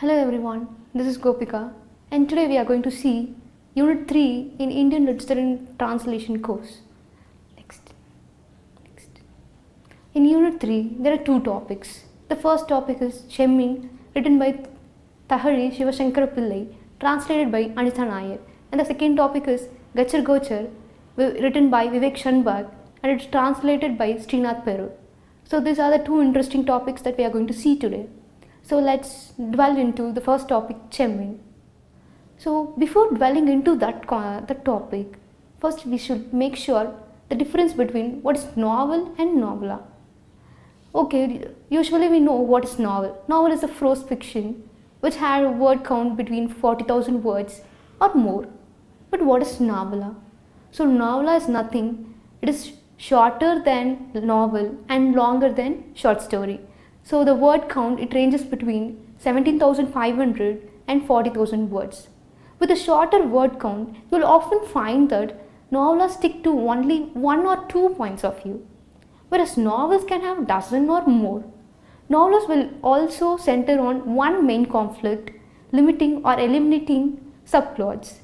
Hello everyone, this is Gopika and today we are going to see Unit 3 in Indian Literature and Translation course. Next. In Unit 3, there are two topics. The first topic is Chemming, written by Thahari Shivashankara Pillai, translated by Anitha Nair. And the second topic is Gachar Gochar, written by Vivek Shanbag and it is translated by Srinath Perur. So these are the two interesting topics that we are going to see today. So let's dwell into the first topic, Chemming. So before dwelling into that topic, first we should make sure the difference between what is novel and novella. Okay, usually we know what is novel. Novel is a prose fiction which had a word count between 40,000 words or more. But what is novella? So novella is nothing. It is shorter than novel and longer than short story. So the word count, it ranges between 17,500 and 40,000 words. With a shorter word count, you will often find that novellas stick to only 1 or 2 points of view, whereas novels can have a dozen or more. Novels will also center on one main conflict, limiting or eliminating subplots.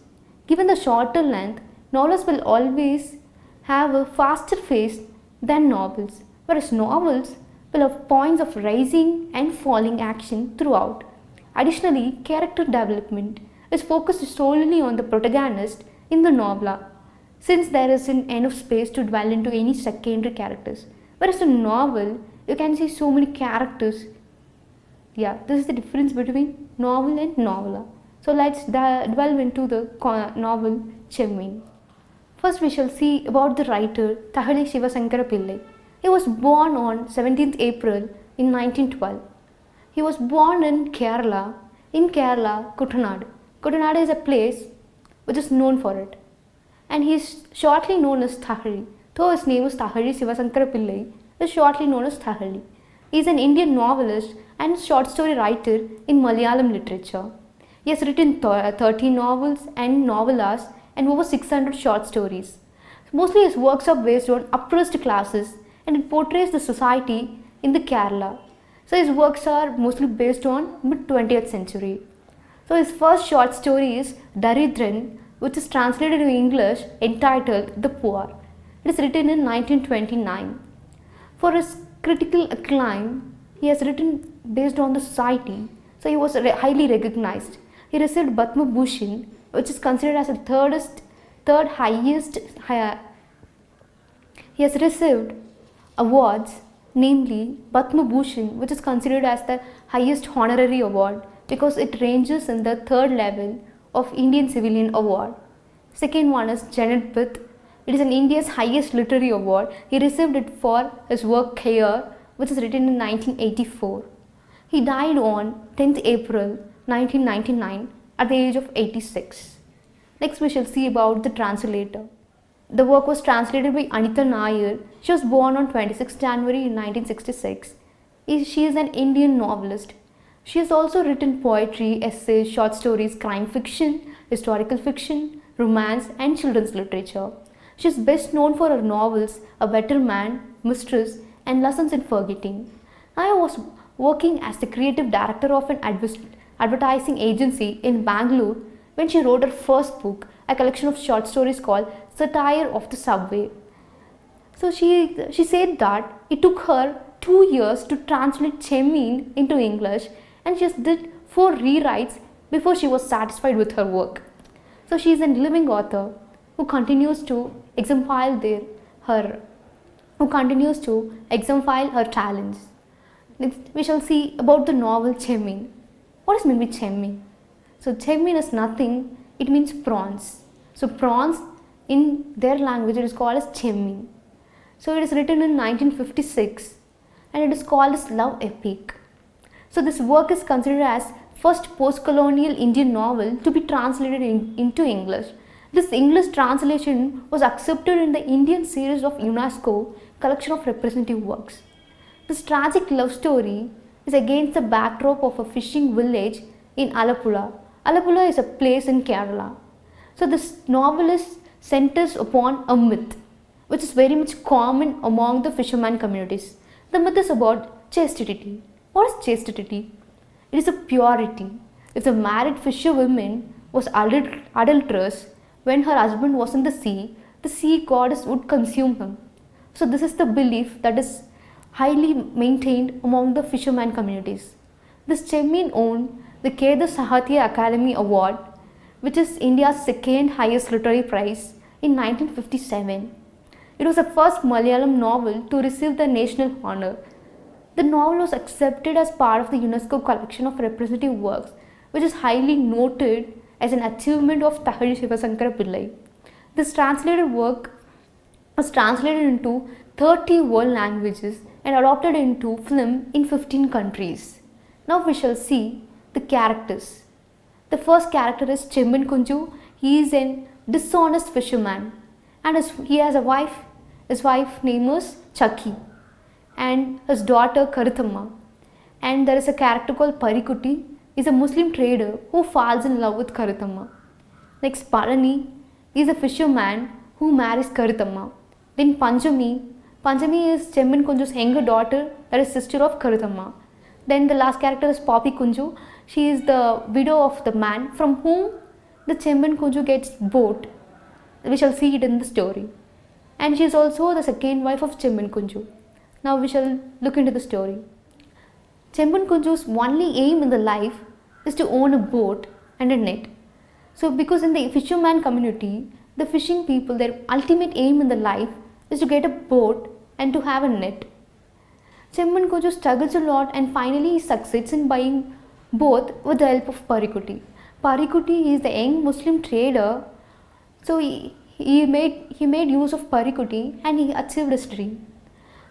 Given the shorter length, novels will always have a faster pace than novels, whereas novels will have points of rising and falling action throughout. Additionally, character development is focused solely on the protagonist in the novella, since there isn't enough space to dwell into any secondary characters. Whereas in novel, you can see so many characters. Yeah, this is the difference between novel and novella. So let's delve into the novel Chemming. First we shall see about the writer Thahari Shivashankara Pillai. He was born on 17th April in 1912. He was born in Kerala, Kuttanad. Kuttanad is a place which is known for it. And he is shortly known as Thahari. Though his name is Thahari Shivashankara Pillai, he is shortly known as Thahari. He is an Indian novelist and short story writer in Malayalam literature. He has written 30 novels and novellas and over 600 short stories. Mostly his works are based on oppressed classes and it portrays the society in the Kerala. So his works are mostly based on mid-20th century. So his first short story is Daridran, which is translated in English entitled The Poor. It is written in 1929. For his critical acclaim, he has written based on the society. So he was highly recognized. He received Padma Bhushan, which is considered as the third highest. He has received awards, namely Padma Bhushan, which is considered as the highest honorary award because it ranges in the third level of Indian Civilian Award. Second one is Janatpith. It is an India's highest literary award. He received it for his work Khair, which is written in 1984. He died on 10th April 1999 at the age of 86. Next we shall see about the translator. The work was translated by Anitha Nair. She was born on 26 January 1966. She is an Indian novelist. She has also written poetry, essays, short stories, crime fiction, historical fiction, romance and children's literature. She is best known for her novels A Better Man, Mistress and Lessons in Forgetting. Nair was working as the creative director of an advertising agency in Bangalore when she wrote her first book, a collection of short stories called Satire of the Subway. So she said that it took her 2 years to translate Chemming into English and she did 4 rewrites before she was satisfied with her work. So she is a living author who continues to exemplify her talents. Next we shall see about the novel Chemming. What is meant by Chemming? So Chemming is nothing, it means prawns. So prawns in their language it is called as Chemming. So it is written in 1956 and it is called as love epic. So this work is considered as first post-colonial Indian novel to be translated into English. This English translation was accepted in the Indian series of UNESCO collection of representative works. This tragic love story is against the backdrop of a fishing village in Alappuzha. Alappuzha is a place in Kerala. So this novel centers upon a myth which is very much common among the fisherman communities. The myth is about chastity. What is chastity? It is a purity. If the married fisherwoman was adulterous when her husband was in the sea goddess would consume him. So this is the belief that is highly maintained among the fisherman communities. This Chemmin won the Kedar Sahitya Academy Award, which is India's second highest literary prize, in 1957. It was the first Malayalam novel to receive the national honor. The novel was accepted as part of the UNESCO collection of representative works, which is highly noted as an achievement of Thahari Sivasankara Pillai. This translated work was translated into 30 world languages and adopted into film in 15 countries. Now we shall see the characters. The first character is Chemmin Kunju. He is a dishonest fisherman and he has a wife. His wife name is Chakki and his daughter Karuthamma. And there is a character called Parikutti. He is a Muslim trader who falls in love with Karuthamma. Next, Palani is a fisherman who marries Karuthamma. Then Panjami is Chemmin Kunju's younger daughter, that is sister of Karuthamma. Then the last character is Poppy Kunju. She is the widow of the man from whom the Chemmin Kunju gets boat. We shall see it in the story. And she is also the second wife of Chemmin Kunju. Now we shall look into the story. Chemmin Kunju's only aim in the life is to own a boat and a net. So because in the fisherman community, the fishing people, their ultimate aim in the life is to get a boat and to have a net. Chemmin Kunju struggles a lot and finally he succeeds in buying both with the help of Parikutti. Parikutti is the young Muslim trader, so he made use of Parikutti and he achieved his dream.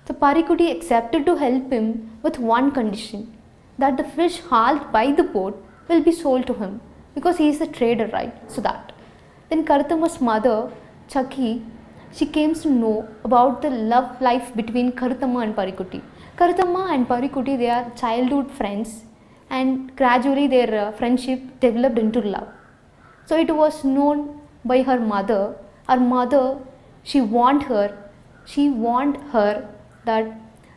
So Parikutti accepted to help him with one condition, that the fish hauled by the boat will be sold to him because he is a trader, right? So that. Then Karuthamma's mother, Chakki, she came to know about the love life between Karuthamma and Parikutti. Karuthamma and Parikutti, they are childhood friends and gradually their friendship developed into love. So it was known by her mother. Her mother, she warned her that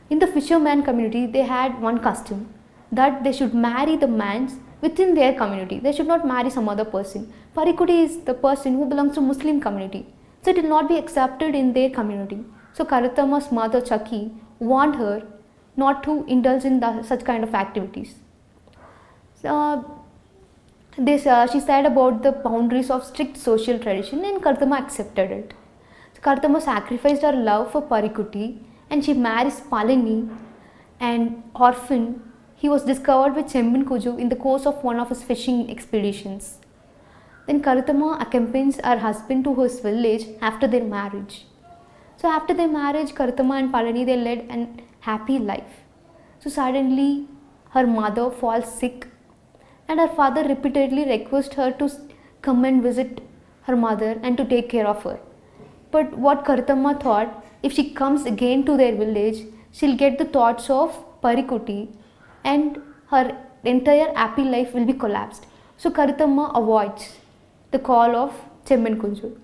in the fisherman community they had one custom, that they should marry the man within their community. They should not marry some other person. Parikutti is the person who belongs to Muslim community, so it will not be accepted in their community. So Karuthamma's mother Chakki warned her not to indulge in such kind of activities. She said about the boundaries of strict social tradition and Karuthamma accepted it. So Karuthamma sacrificed her love for Parikutti and she marries Palani, an orphan. He was discovered by Chemmin Kunju in the course of one of his fishing expeditions. Then Karuthamma accompanies her husband to his village after their marriage. So after their marriage, Karuthamma and Palani, they led a happy life. So suddenly her mother falls sick and her father repeatedly requests her to come and visit her mother and to take care of her. But what Karuthamma thought, if she comes again to their village, she'll get the thoughts of Parikutti and her entire happy life will be collapsed. So Karuthamma avoids the call of Chemmin Kunju.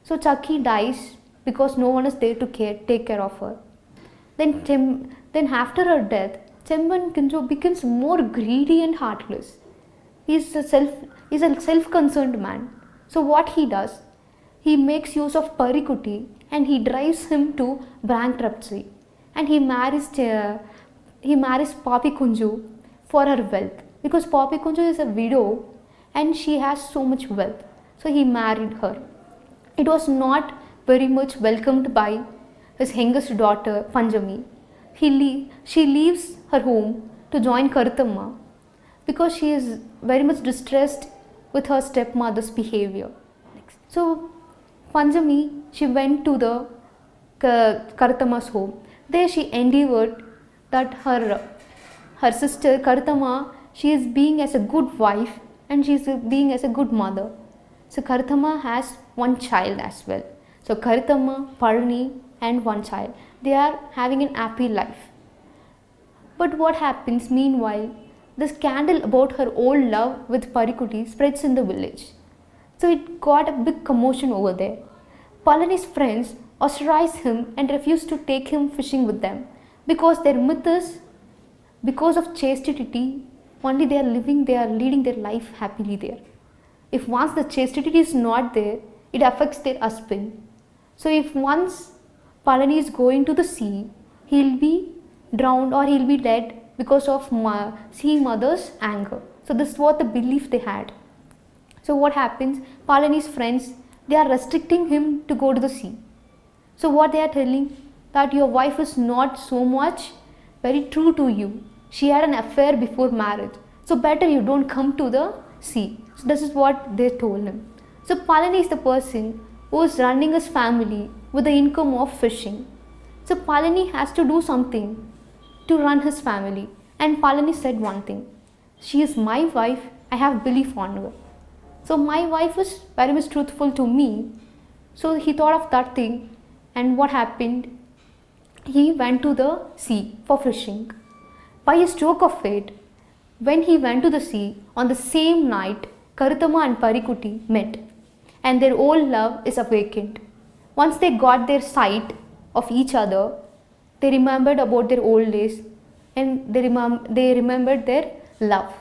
So Chakki dies because no one is there to take care of her. Then after her death, Chemmin Kunju becomes more greedy and heartless. He is a self-concerned man. So what he does, he makes use of Parikutti and he drives him to bankruptcy. And he marries Poppy Kunju for her wealth, because Poppy Kunju is a widow and she has so much wealth. So he married her. It was not very much welcomed by his youngest daughter Panjami. She leaves her home to join Karuthamma because she is very much distressed with her stepmother's behavior. So Panjami, she went to the Karuthamma's home. There she endeavored that her sister Karuthamma, she is being as a good wife and she is being as a good mother. So Karuthamma has one child as well. So Karuthamma, Palani and one child. They are having an happy life. But what happens meanwhile? The scandal about her old love with Parikutti spreads in the village. So it got a big commotion over there. Palani's friends ostracize him and refuse to take him fishing with them because their myth is, because of chastity, only they are leading their life happily there. If once the chastity is not there, it affects their husband. So if once Palani is going to the sea, he'll be drowned or he'll be dead because of sea mother's anger. So this is what the belief they had. So what happens? Palani's friends, they are restricting him to go to the sea. So what they are telling, that your wife is not so much very true to you. She had an affair before marriage. So better you don't come to the sea. So this is what they told him. So Palani is the person who is running his family with the income of fishing. So Palani has to do something to run his family. And Palani said one thing, she is my wife, I have belief on her. So my wife is very much truthful to me. So he thought of that thing, and what happened? He went to the sea for fishing. By a stroke of fate, when he went to the sea, on the same night, Karuthama and Parikutti met, and their old love is awakened. Once they got their sight of each other, they remembered about their old days, and they remembered their love.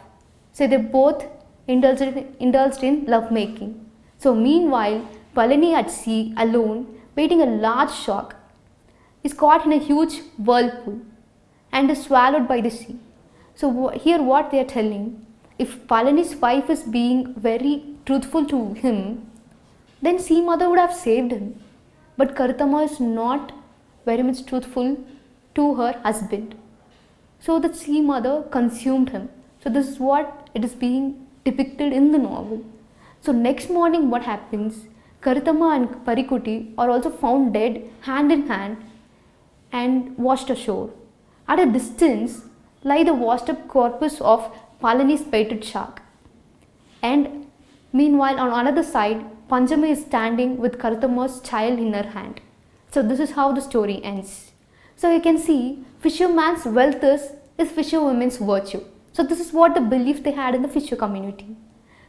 So they both indulged in love making. So meanwhile, Palani at sea alone, waiting a large shark, is caught in a huge whirlpool and is swallowed by the sea. So here what they are telling, if Palani's wife is being very truthful to him, then sea mother would have saved him. But Karuthama is not very much truthful to her husband. So the sea mother consumed him. So this is what it is being depicted in the novel. So next morning what happens? Karuthama and Parikutti are also found dead hand in hand and washed ashore. At a distance lie the washed up corpus of Palani's painted shark. And meanwhile on another side, Panjami is standing with Karuthama's child in her hand. So this is how the story ends. So you can see fisherman's wealth is fisherwoman's virtue. So this is what the belief they had in the fisher community.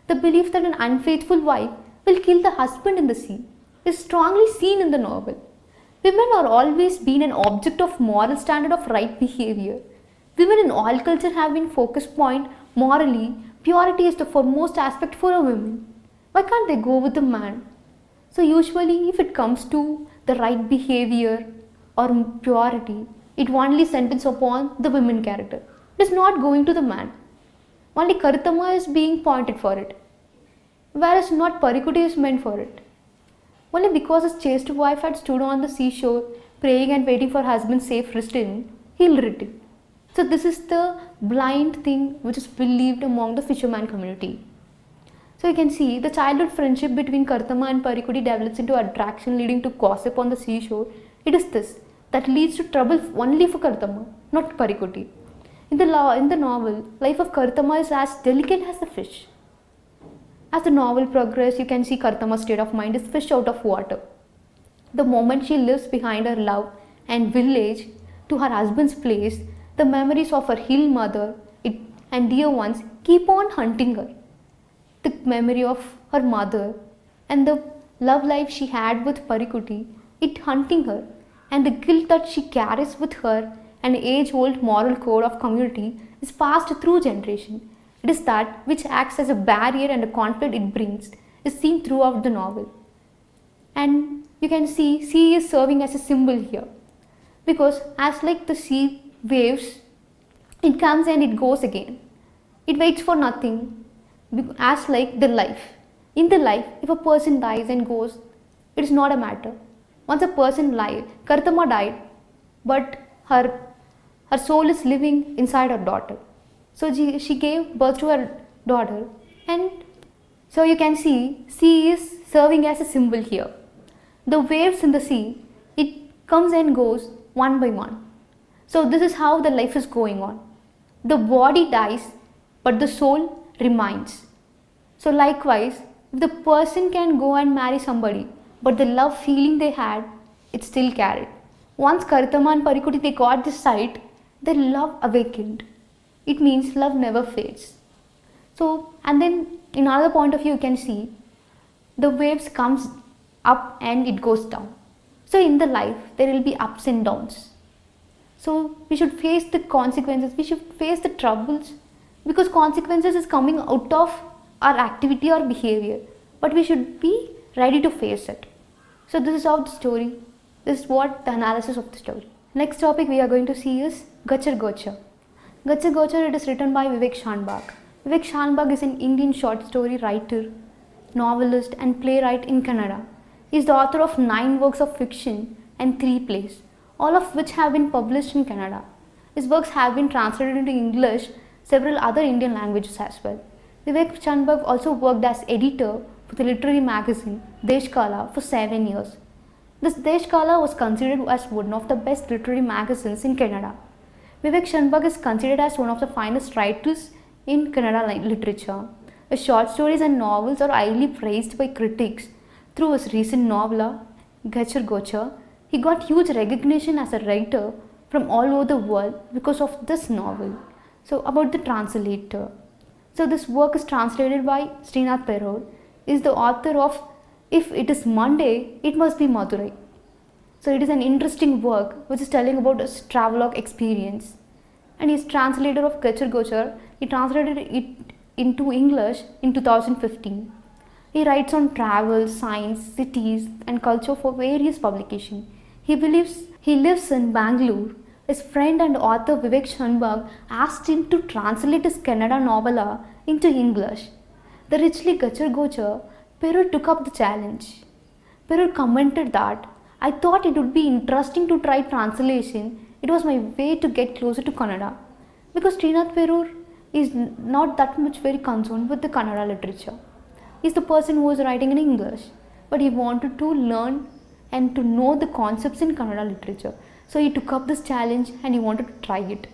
The belief that an unfaithful wife will kill the husband in the sea is strongly seen in the novel. Women are always been an object of moral standard of right behavior. Women in all culture have been focus point morally. Purity is the foremost aspect for a woman. Why can't they go with a man? So usually if it comes to the right behavior or purity, it only sentence upon the women character. It is not going to the man. Only Karuthama is being pointed for it, whereas not Parikutti is meant for it. Only because his chaste wife had stood on the seashore, praying and waiting for husband's safe return, he'll return. So this is the blind thing which is believed among the fisherman community. So you can see the childhood friendship between Karuthama and Parikutti develops into attraction leading to gossip on the seashore. It is this that leads to trouble only for Karuthama, not Parikutti. In the novel, life of Karuthama is as delicate as the fish. As the novel progresses, you can see Karuthama's state of mind is fish out of water. The moment she leaves behind her love and village to her husband's place, the memories of her hill mother and dear ones keep on hunting her. The memory of her mother and the love life she had with Parikutti, it hunting her, and the guilt that she carries with her, an age-old moral code of community is passed through generation. It is that which acts as a barrier and a conflict it brings is seen throughout the novel. And you can see sea is serving as a symbol here, because as like the sea waves, it comes and it goes again. It waits for nothing, as like the life. In the life, if a person dies and goes, it is not a matter. Once a person died, Karuthama died, but her soul is living inside her daughter. So she gave birth to her daughter, and so you can see sea is serving as a symbol here. The waves in the sea, it comes and goes one by one. So this is how the life is going on. The body dies, but the soul remains. So likewise, if the person can go and marry somebody, but the love feeling they had, it's still carried. Once Karuthama and Parikutti they got this sight, their love awakened. It means love never fades. So, and then in another point of view, you can see the waves comes up and it goes down. So in the life, there will be ups and downs. So we should face the consequences, we should face the troubles because consequences is coming out of our activity or behavior, but we should be ready to face it. So this is how the story, this is what the analysis of the story. Next topic we are going to see is Gachar Gochar. Gachar Gochar, it is written by Vivek Shanbag. Vivek Shanbag is an Indian short story writer, novelist and playwright in Canada. He is the author of 9 works of fiction and 3 plays, all of which have been published in Canada. His works have been translated into English, several other Indian languages as well. Vivek Shanbag also worked as editor for the literary magazine Deshkala for 7 years. This Deshkala was considered as one of the best literary magazines in Canada. Vivek Shanbag is considered as one of the finest writers in Kannada literature. His short stories and novels are highly praised by critics. Through his recent novella, Gachar Gochar, he got huge recognition as a writer from all over the world because of this novel. So about the translator. So this work is translated by Srinath Perur, is the author of If It Is Monday, It Must Be Madurai. So it is an interesting work which is telling about his travelogue experience. And he is translator of Gachar Gochar. He translated it into English in 2015. He writes on travel, science, cities and culture for various publications. He lives in Bangalore. His friend and author Vivek Shanbag asked him to translate his Kannada novella into English. The richly Gachar Gochar, Perur took up the challenge. Perur commented that, I thought it would be interesting to try translation. It was my way to get closer to Kannada. Because Srinath Perur is not that much very concerned with the Kannada literature. He is the person who was writing in English. But he wanted to learn and to know the concepts in Kannada literature. So he took up this challenge and he wanted to try it.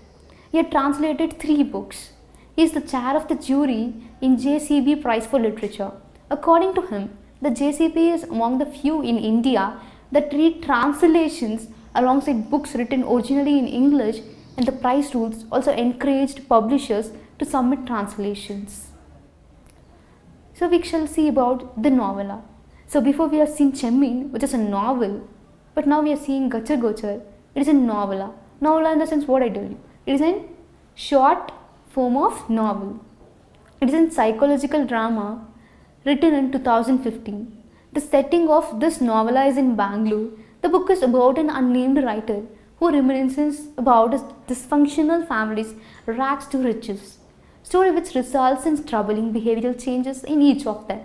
He had translated 3 books. He is the chair of the jury in JCB Prize for Literature. According to him, the JCB is among the few in India that read translations alongside books written originally in English, and the prize rules also encouraged publishers to submit translations. So we shall see about the novella. So before we have seen Chemmin, which is a novel, but now we are seeing Gachar Gochar. It is a novella. Novella in the sense what I told you. It is a short form of novel. It is a psychological drama written in 2015. The setting of this novella is in Bangalore. The book is about an unnamed writer who reminisces about his dysfunctional family's rags to riches. Story which results in troubling behavioral changes in each of them.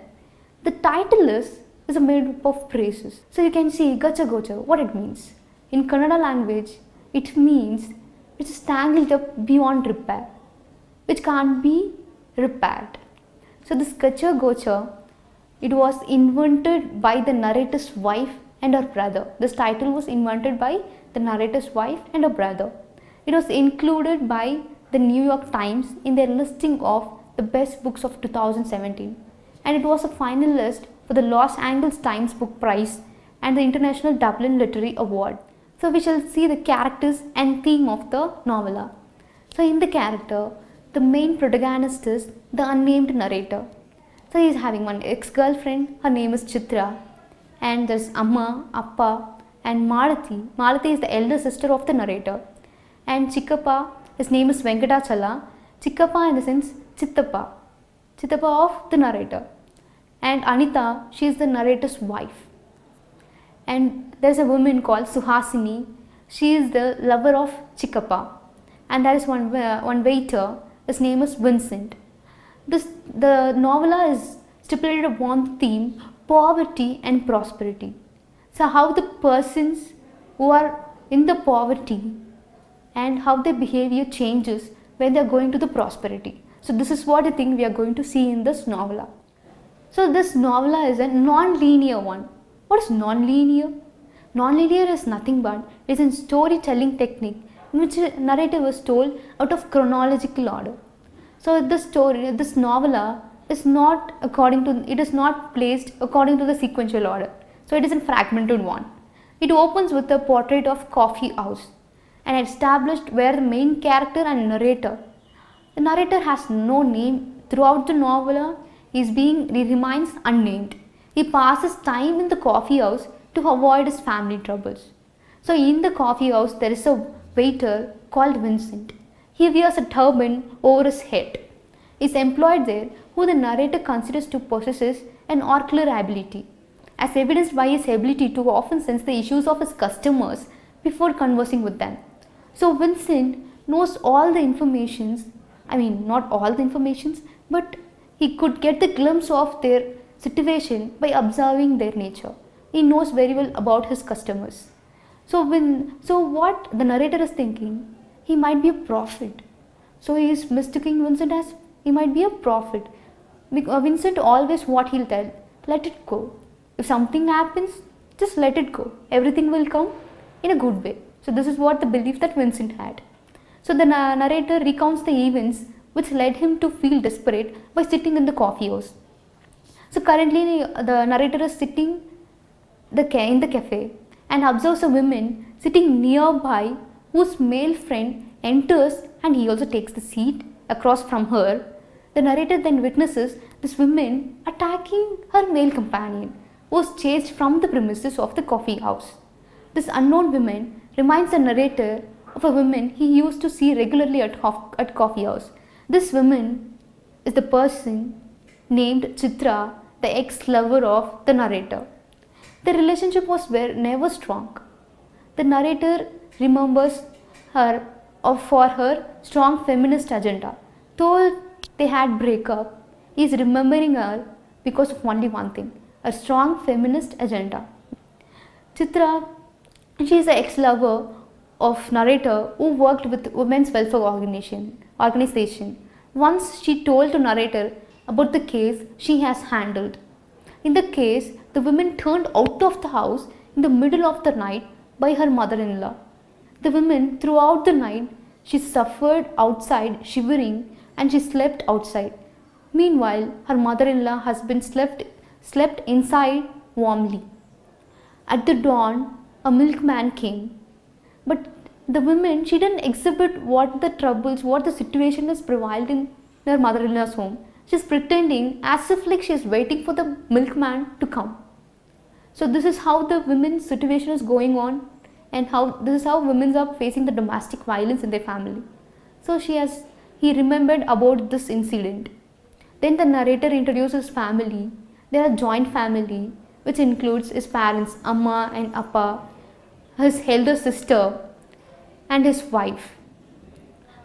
The title is made up of phrases. So you can see Gachar Gochar, what it means. In Kannada language, it means which is tangled up beyond repair, which can't be repaired. So this Gachar Gochar, it was invented by the narrator's wife and her brother. This title was invented by the narrator's wife and her brother. It was included by the New York Times in their listing of the best books of 2017. And it was a finalist for the Los Angeles Times Book Prize and the International Dublin Literary Award. So we shall see the characters and theme of the novella. So in the character, the main protagonist is the unnamed narrator. So he is having one ex-girlfriend, her name is Chitra, and there's Amma, Appa and Malathi. Malathi is the elder sister of the narrator. And Chikkappa, his name is Venkatachala. Chikkappa in the sense Chittappa, Chittappa of the narrator. And Anita, she is the narrator's wife. And there is a woman called Suhasini. She is the lover of Chikkappa. And there is one waiter. His name is Vincent. The novella is stipulated upon the theme poverty and prosperity. So how the persons who are in the poverty and how their behavior changes when they are going to the prosperity. So this is what I think we are going to see in this novella. So this novella is a non-linear one. What is non-linear? Non-linear is nothing but it is a storytelling technique in which a narrative is told out of chronological order. So this novella is not placed according to the sequential order. So it is a fragmented one. It opens with a portrait of coffee house and established where the main character and narrator. The narrator has no name throughout the novella. He remains unnamed. He passes time in the coffee house to avoid his family troubles. So in the coffee house there is a waiter called Vincent. He wears a turban over his head. is employed there, who the narrator considers to possess an oracular ability, as evidenced by his ability to often sense the issues of his customers before conversing with them. So Vincent knows all the informations, not all the informations, but he could get the glimpse of their situation by observing their nature. He knows very well about his customers. So what the narrator is thinking, he might be a prophet. So he is mistaking Vincent as he might be a prophet. Vincent always what he'll tell, let it go. If something happens, just let it go. Everything will come in a good way. So this is what the belief that Vincent had. So the narrator recounts the events which led him to feel desperate by sitting in the coffee house. So currently the narrator is sitting in the cafe and observes a woman sitting nearby whose male friend enters and he also takes the seat across from her. The narrator then witnesses this woman attacking her male companion who was chased from the premises of the coffee house. This unknown woman reminds the narrator of a woman he used to see regularly at coffee house. This woman is the person named Chitra, the ex-lover of the narrator. The relationship was never strong. The narrator remembers her for her strong feminist agenda. Though they had breakup, he is remembering her because of only one thing, a strong feminist agenda. Chitra, she is the ex-lover of narrator who worked with women's welfare organization. Once she told to narrator about the case she has handled. In the case, the woman turned out of the house in the middle of the night by her mother-in-law. The woman, throughout the night, she suffered outside shivering and she slept outside. Meanwhile, her mother-in-law husband slept inside warmly. At the dawn, a milkman came. But the woman, she didn't exhibit what the situation is prevailed in her mother-in-law's home. She's pretending as if like she's waiting for the milkman to come. So this is how the women's situation is going on, and this is how women are facing the domestic violence in their family. So he remembered about this incident. Then the narrator introduces family. They are a joint family which includes his parents, Amma and Appa, his elder sister and his wife.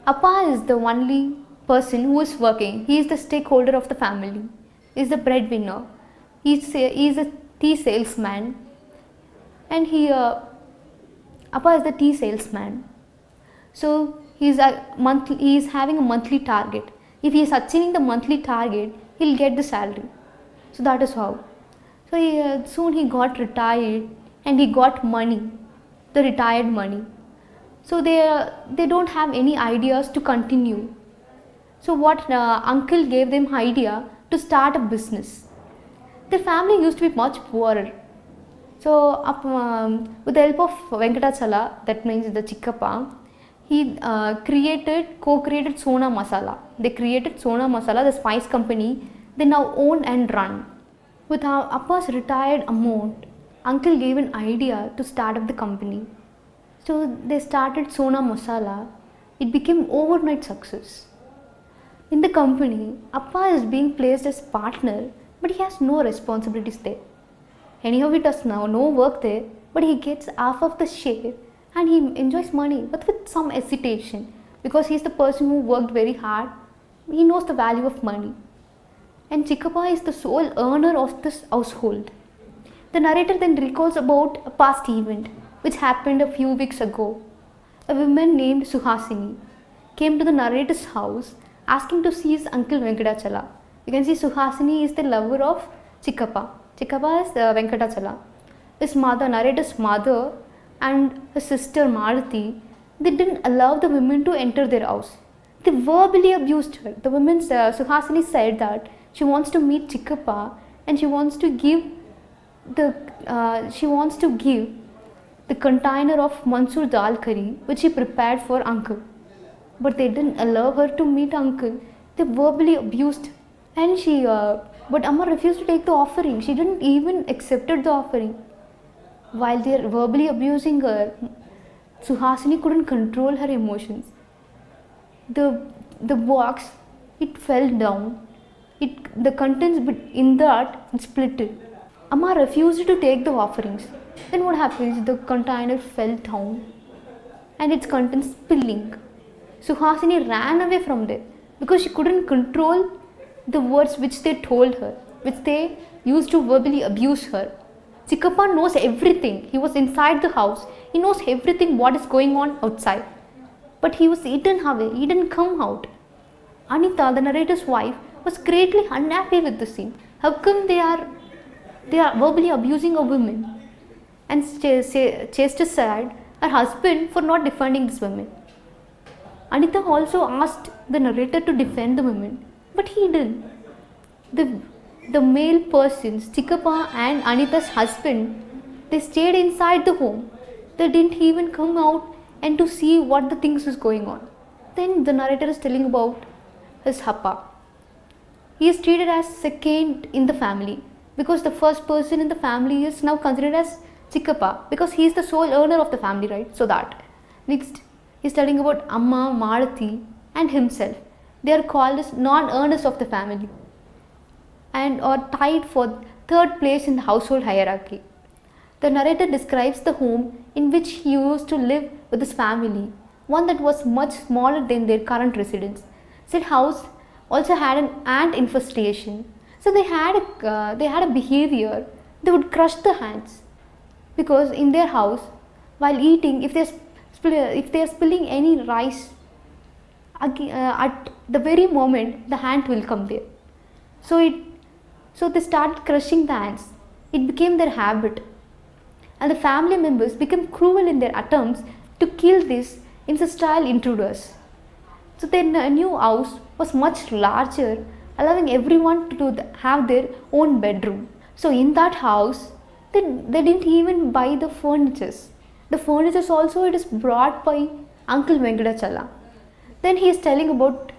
Appa is the only person who is working. He is the stakeholder of the family. He is the breadwinner. He is a tea salesman, and Appa is the tea salesman. So he is having a monthly target. If he is achieving the monthly target, he'll get the salary. So that is how. So soon he got retired and he got money, the retired money. So they don't have any ideas to continue. So what uncle gave them idea to start a business. Their family used to be much poorer. So with the help of Venkatachala, that means the Chikkappa, he co-created Sona Masala. They created Sona Masala, the spice company. They now own and run. With Appa's retired amount, uncle gave an idea to start up the company. So they started Sona Masala. It became overnight success. In the company, Appa is being placed as partner, but he has no responsibilities there. Anyhow, he does now no work there, but he gets half of the share and he enjoys money, but with some hesitation, because he is the person who worked very hard. He knows the value of money. And Chikkappa is the sole earner of this household. The narrator then recalls about a past event which happened a few weeks ago. A woman named Suhasini came to the narrator's house asking to see his uncle Venkatachala. You can see Suhasini is the lover of Chikkappa. Chikkappa is Venkatachala. His mother, narrator's mother, and his sister Maruti, they didn't allow the women to enter their house. They verbally abused her. The woman, Suhasini, said that she wants to meet Chikkappa and she wants to give the container of Mansur dal curry which he prepared for uncle. But they didn't allow her to meet uncle. They verbally abused her. And but Amma refused to take the offering. She didn't even accepted the offering. While they are verbally abusing her, Suhasini couldn't control her emotions. The box it fell down. The contents in that split. Amma refused to take the offerings. Then what happens? The container fell down and its contents spilling. Suhasini ran away from there because she couldn't control the words which they told her, which they used to verbally abuse her. Chikkappa knows everything. He was inside the house. He knows everything what is going on outside. But he was eaten away. He didn't come out. Anita, the narrator's wife, was greatly unhappy with the scene. How come they are verbally abusing a woman? And chastised her husband for not defending this woman. Anita also asked the narrator to defend the woman, but he didn't. The male persons, Chikkappa and Anita's husband, they stayed inside the home. They didn't even come out and to see what the things is going on. Then the narrator is telling about his Appa. He is treated as second in the family because the first person in the family is now considered as Chikkappa because he is the sole earner of the family, right? So that. Next, he is telling about Amma, Malathi and himself. They are called as non-earners of the family and are tied for third place in the household hierarchy. The narrator describes the home in which he used to live with his family, one that was much smaller than their current residence. Said house also had an ant infestation. So they had a behavior. They would crush the ants because in their house, while eating, if they are spilling any rice, at the very moment the ant will come there. So they started crushing the ants. It became their habit, and the family members became cruel in their attempts to kill these ancestral intruders. So their new house was much larger, allowing everyone to have their own bedroom. So in that house, they didn't even buy the furniture. The furniture also it is brought by Uncle Venkatachala. Then he is telling about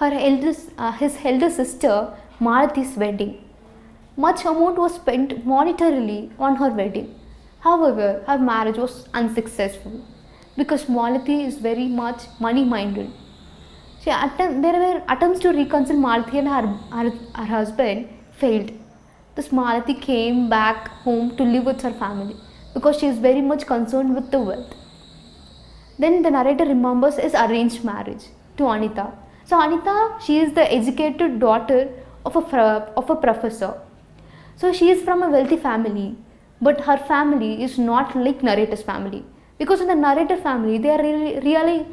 his elder sister Malathi's wedding. Much amount was spent monetarily on her wedding. However, her marriage was unsuccessful because Malathi is very much money-minded. There were attempts to reconcile Malathi and her husband failed. Thus Malathi came back home to live with her family because she is very much concerned with the wealth. Then the narrator remembers his arranged marriage to Anita. So Anita, she is the educated daughter of a professor. So she is from a wealthy family, but her family is not like narrator's family. Because in the narrator family, they are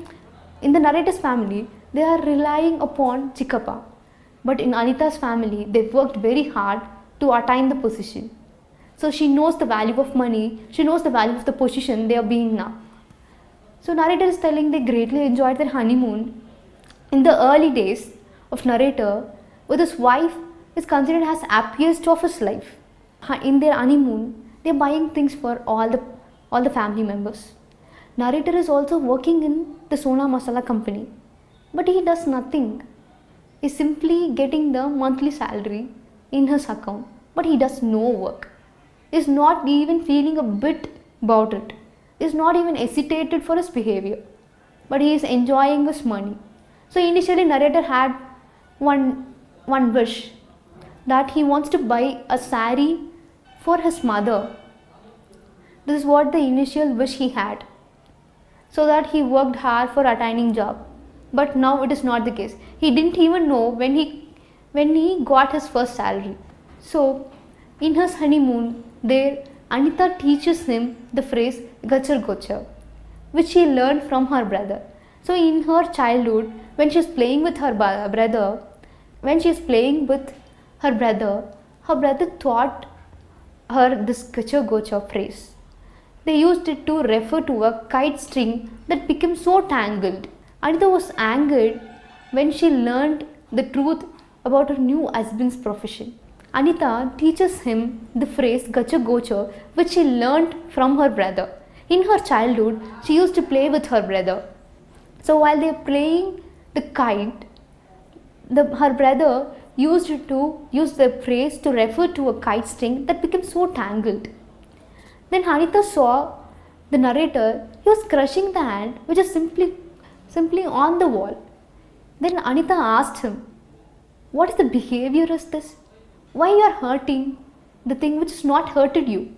they are relying upon Chikkappa. But in Anita's family, they worked very hard to attain the position. So she knows the value of money, she knows the value of the position they are being now. So narrator is telling they greatly enjoyed their honeymoon. In the early days of narrator, with his wife is considered as happiest of his life. In their honeymoon, they are buying things for all the family members. Narrator is also working in the Sona Masala company, but he does nothing. He is simply getting the monthly salary in his account, but he does no work. He is not even feeling a bit about it. He is not even hesitated for his behavior, but he is enjoying his money. So initially narrator had one wish, that he wants to buy a sari for his mother. This is what the initial wish he had, so that he worked hard for attaining job. But now it is not the case. He didn't even know when he got his first salary. So in his honeymoon there, Anita teaches him the phrase Gachar Gochar, which she learned from her brother. So in her childhood, when she is playing with her brother, her brother taught her this Gachar Gochar phrase. They used it to refer to a kite string that became so tangled. Anita was angered when she learned the truth about her new husband's profession. Anita teaches him the phrase Gachar Gochar, which she learned from her brother. In her childhood, she used to play with her brother. So while they are playing the kite, her brother used the phrase to refer to a kite string that became so tangled. Then Anita saw the narrator, he was crushing the ant which is simply on the wall. Then Anita asked him, What is the behavior is this? Why you are hurting the thing which is not hurted you?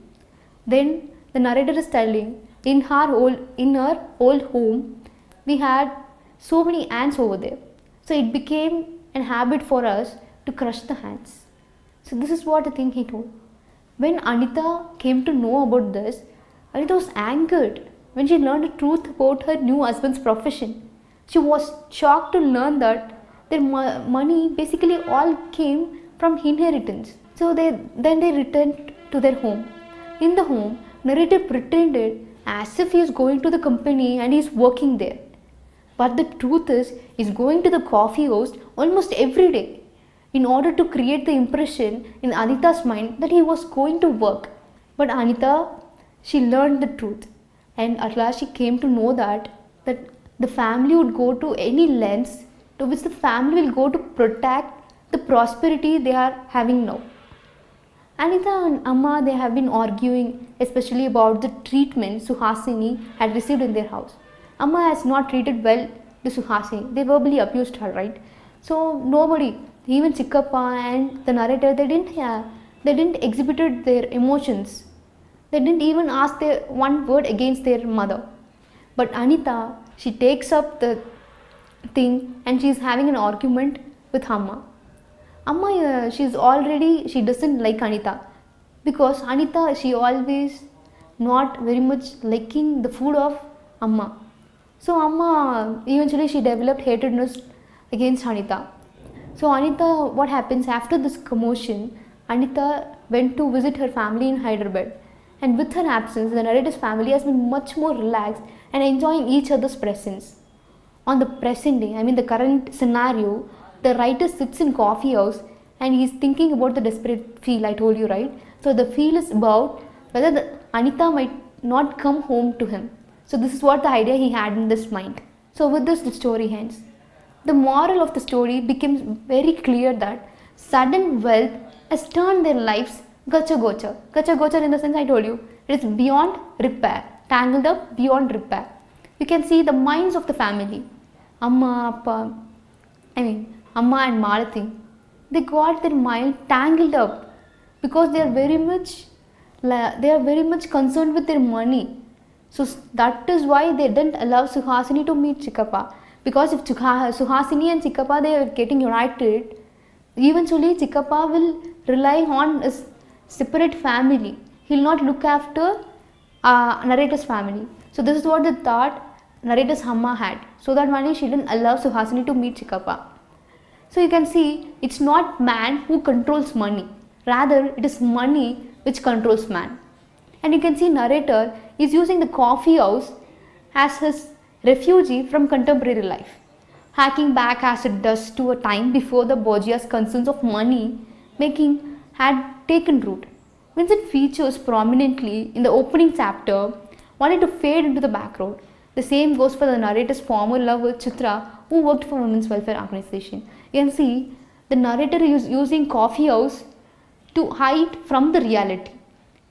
Then the narrator is telling, in her old home, we had so many ants over there. So it became a habit for us to crush the ants. So this is what the thing he told. When Anita came to know about this, Anita was angered when she learned the truth about her new husband's profession. She was shocked to learn that their money basically all came from inheritance. So then they returned to their home. In the home, narrator pretended as if he is going to the company and he is working there. But the truth is, he is going to the coffee house almost every day in order to create the impression in Anita's mind that he was going to work. But Anita, she learned the truth, and at last she came to know that the family would go to any lengths to which the family will go to protect the prosperity they are having now. Anita and Amma, they have been arguing especially about the treatment Suhasini had received in their house. Amma has not treated well the Suhasini. They verbally abused her, right? So nobody, even Chikkappa and the narrator, they didn't exhibit their emotions. They didn't even ask their one word against their mother. But Anita, she takes up the thing and she is having an argument with Amma. Amma, she doesn't like Anita because Anita, she always not very much liking the food of Amma. So Amma, eventually she developed hatredness against Anita. So Anita, what happens after this commotion, Anita went to visit her family in Hyderabad, and with her absence, the narrator's family has been much more relaxed and enjoying each other's presence. On the present day, the current scenario, the writer sits in coffee house and he is thinking about the desperate feel I told you, right? So the feel is about whether Anita might not come home to him. So this is what the idea he had in this mind. So with this, the story ends. The moral of the story becomes very clear that sudden wealth has turned their lives gacha-gocha. Gacha-gocha in the sense I told you, it is beyond repair, tangled up beyond repair. You can see the minds of the family. Amma and Malathi, they got their mind tangled up because they are very much concerned with their money. So that is why they didn't allow Suhasini to meet Chikkappa. Because if Suhasini and Chikkappa, they are getting united, eventually Chikkappa will rely on his separate family. He will not look after narrator's family. So this is what the thought narrator's Amma had. So that only she didn't allow Suhasini to meet Chikkappa. So you can see, it's not man who controls money. Rather, it is money which controls man. And you can see narrator is using the coffee house as his refuge from contemporary life, hacking back as it does to a time before the bourgeois concerns of money making had taken root. Once it features prominently in the opening chapter, wanted to fade into the background. The same goes for the narrator's former lover Chitra, who worked for women's welfare organization. You can see the narrator is using coffee house to hide from the reality.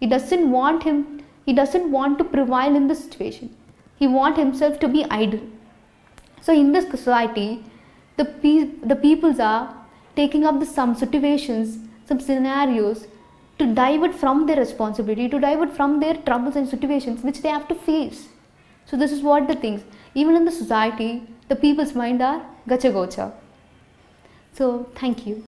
He doesn't want to prevail in this situation. He wants himself to be idle. So in this society, the peoples are taking up some situations, some scenarios to divert from their responsibility, to divert from their troubles and situations which they have to face. So this is what the things. Even in the society, the people's mind are gacha-gocha. So thank you.